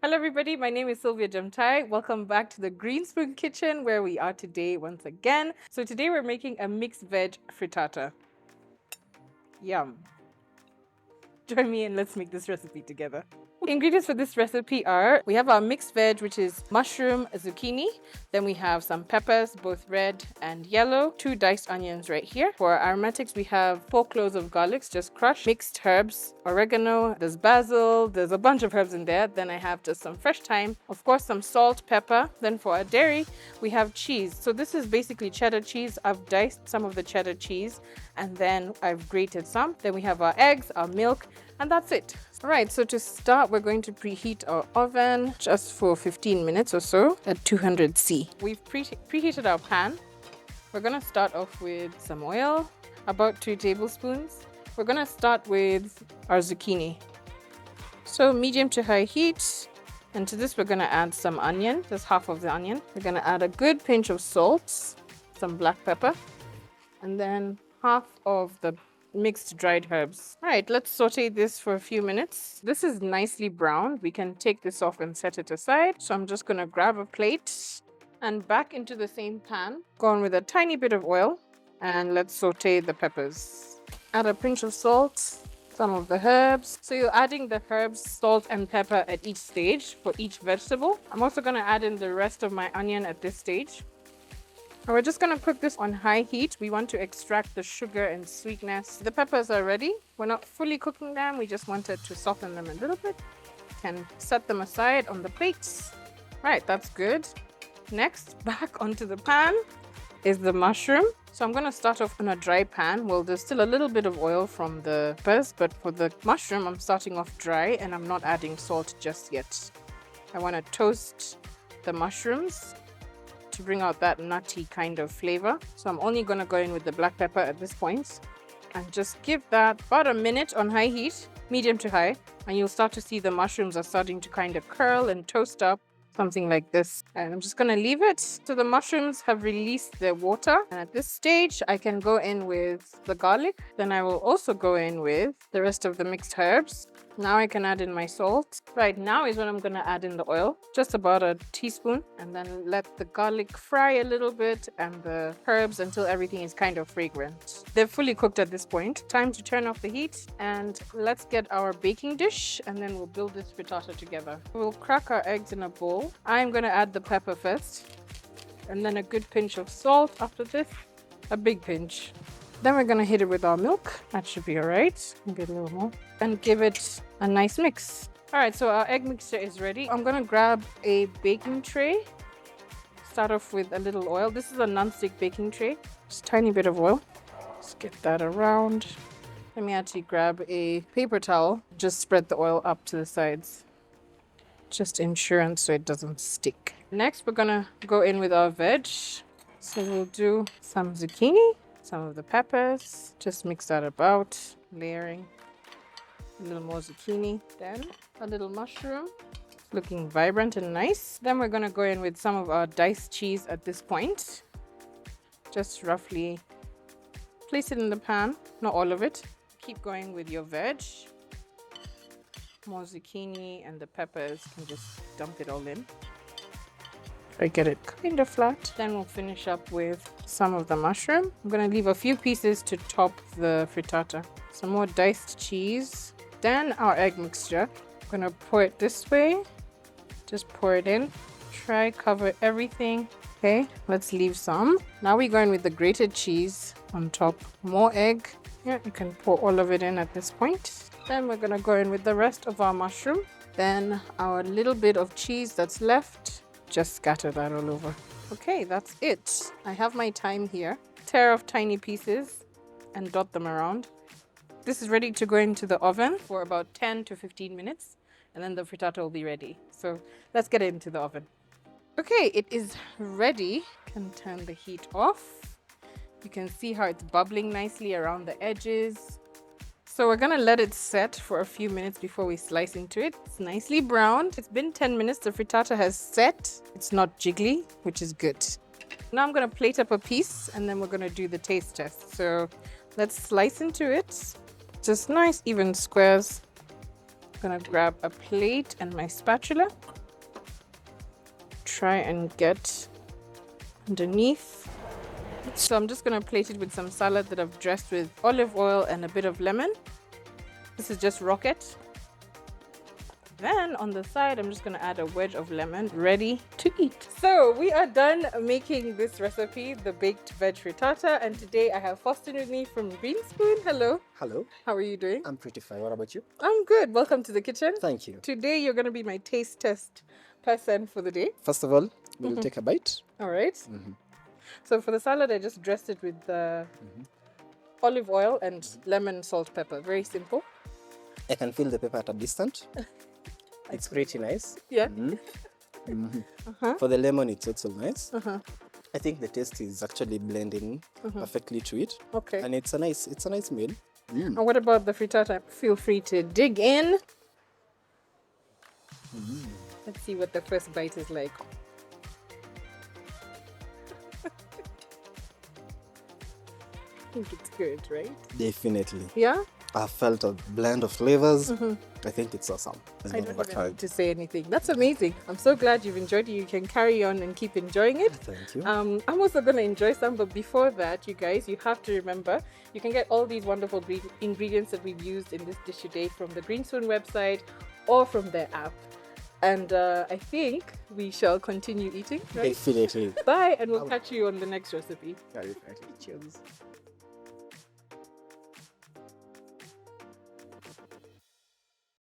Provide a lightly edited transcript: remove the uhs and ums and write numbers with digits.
Hello, everybody. My name is Sylvia Jamtai. Welcome back to the Green Spoon Kitchen, where we are today once again. So, today we're making a mixed veg frittata. Yum. Join me and let's make this recipe together. Ingredients for this recipe are we have our mixed veg, which is mushroom, zucchini. Then we have some peppers, both red and yellow, 2 diced onions right here. For aromatics, we have 4 cloves of garlics, just crushed, mixed herbs, oregano, there's basil, there's a bunch of herbs in there. Then I have just some fresh thyme, of course, some salt, pepper. Then for our dairy, we have cheese. So this is basically cheddar cheese. I've diced some of the cheddar cheese and then I've grated some. Then we have our eggs, our milk, and that's it. All right, so to start, we're going to preheat our oven just for 15 minutes or so at 200 C. We've preheated our pan. We're gonna start off with some oil, about 2 tablespoons. We're gonna start with our zucchini. So medium to high heat. And to this, we're gonna add some onion, just half of the onion. We're gonna add a good pinch of salt, some black pepper, and then half of the mixed dried herbs. All right, let's saute this for a few minutes. This is nicely browned. We can take this off and set it aside. So I'm just gonna grab a plate and back into the same pan, go on with a tiny bit of oil, and let's saute the peppers. Add a pinch of salt, some of the herbs. So you're adding the herbs, salt, and pepper at each stage for each vegetable. I'm also gonna add in the rest of my onion at this stage. And we're just going to cook this on high heat. We want to extract the sugar and sweetness. The peppers are ready. We're not fully cooking them. We just wanted to soften them a little bit. Can set them aside on the plates. Right, that's good. Next, back onto the pan is the mushroom. So I'm going to start off on a dry pan. Well, there's still a little bit of oil from the peppers, but for the mushroom, I'm starting off dry and I'm not adding salt just yet. I want to toast the mushrooms to bring out that nutty kind of flavor. So I'm only going to go in with the black pepper at this point and just give that about a minute on high heat, medium to high, and you'll start to see the mushrooms are starting to kind of curl and toast up, something like this. And I'm just going to leave it. So the mushrooms have released their water. And at this stage, I can go in with the garlic. Then I will also go in with the rest of the mixed herbs. Now I can add in my salt. Right now is when I'm going to add in the oil, just about a teaspoon, and then let the garlic fry a little bit and the herbs until everything is kind of fragrant. They're fully cooked at this point. Time to turn off the heat and let's get our baking dish and then we'll build this frittata together. We'll crack our eggs in a bowl. I'm going to add the pepper first and then a good pinch of salt after this, a big pinch. Then we're going to hit it with our milk. That should be all right. Get a little more. And give it a nice mix. All right, so our egg mixture is ready. I'm going to grab a baking tray. Start off with a little oil. This is a non-stick baking tray. Just a tiny bit of oil. Just get that around. Let me actually grab a paper towel. Just spread the oil up to the sides. Just insurance so it doesn't stick. Next, we're going to go in with our veg. So we'll do some zucchini. Some of the peppers, just mix that about, layering a little more zucchini, then a little mushroom, looking vibrant and nice. Then we're going to go in with some of our diced cheese at this point. Just roughly place it in the pan, not all of it. Keep going with your veg. More zucchini and the peppers, you can just dump it all in. I get it kind of flat. Then we'll finish up with some of the mushroom. I'm going to leave a few pieces to top the frittata. Some more diced cheese. Then our egg mixture. I'm going to pour it this way. Just pour it in. Try cover everything. Okay, let's leave some. Now we're going with the grated cheese on top. More egg. Yeah, you can pour all of it in at this point. Then we're going to go in with the rest of our mushroom. Then our little bit of cheese that's left. Just scatter that all over. Okay, that's it. I have my thyme here. Tear off tiny pieces and dot them around. This is ready to go into the oven for about 10 to 15 minutes and then the frittata will be ready. So let's get it into the oven. Okay, it is ready. Can turn the heat off. You can see how it's bubbling nicely around the edges. So we're gonna let it set for a few minutes before we slice into it. It's nicely browned. It's been 10 minutes. The frittata has set. It's not jiggly, which is good. Now I'm gonna plate up a piece and then we're gonna do the taste test. So let's slice into it. Just nice even squares. Gonna grab a plate and my spatula. Try and get underneath. So I'm just gonna plate it with some salad that I've dressed with olive oil and a bit of lemon. This is just rocket. Then on the side, I'm just gonna add a wedge of lemon, ready to eat. So we are done making this recipe, the baked veg frittata, and today I have Faustin with me from Green Spoon. Hello. Hello. How are you doing? I'm pretty fine. What about you? I'm good. Welcome to the kitchen. Thank you. Today you're gonna be my taste test person for the day. First of all, we'll take a bite. All right. So for the salad, I just dressed it with olive oil and lemon, salt, pepper. Very simple. I can feel the pepper at a distance. It's pretty nice. Yeah. For the lemon, it's also nice. I think the taste is actually blending perfectly to it. Okay. And it's a nice meal. And what about the frittata? Feel free to dig in. Let's see what the first bite is like. I think it's good, right? Definitely. Yeah? I felt a blend of flavors. I think it's awesome. I don't even need to say anything. That's amazing. I'm so glad you've enjoyed it. You can carry on and keep enjoying it. Thank you. I'm also going to enjoy some, but before that, you guys, you have to remember, you can get all these wonderful ingredients that we've used in this dish today from the Green Spoon website or from their app. And I think we shall continue eating, right? Definitely. Bye, and we'll catch you on the next recipe. Cheers.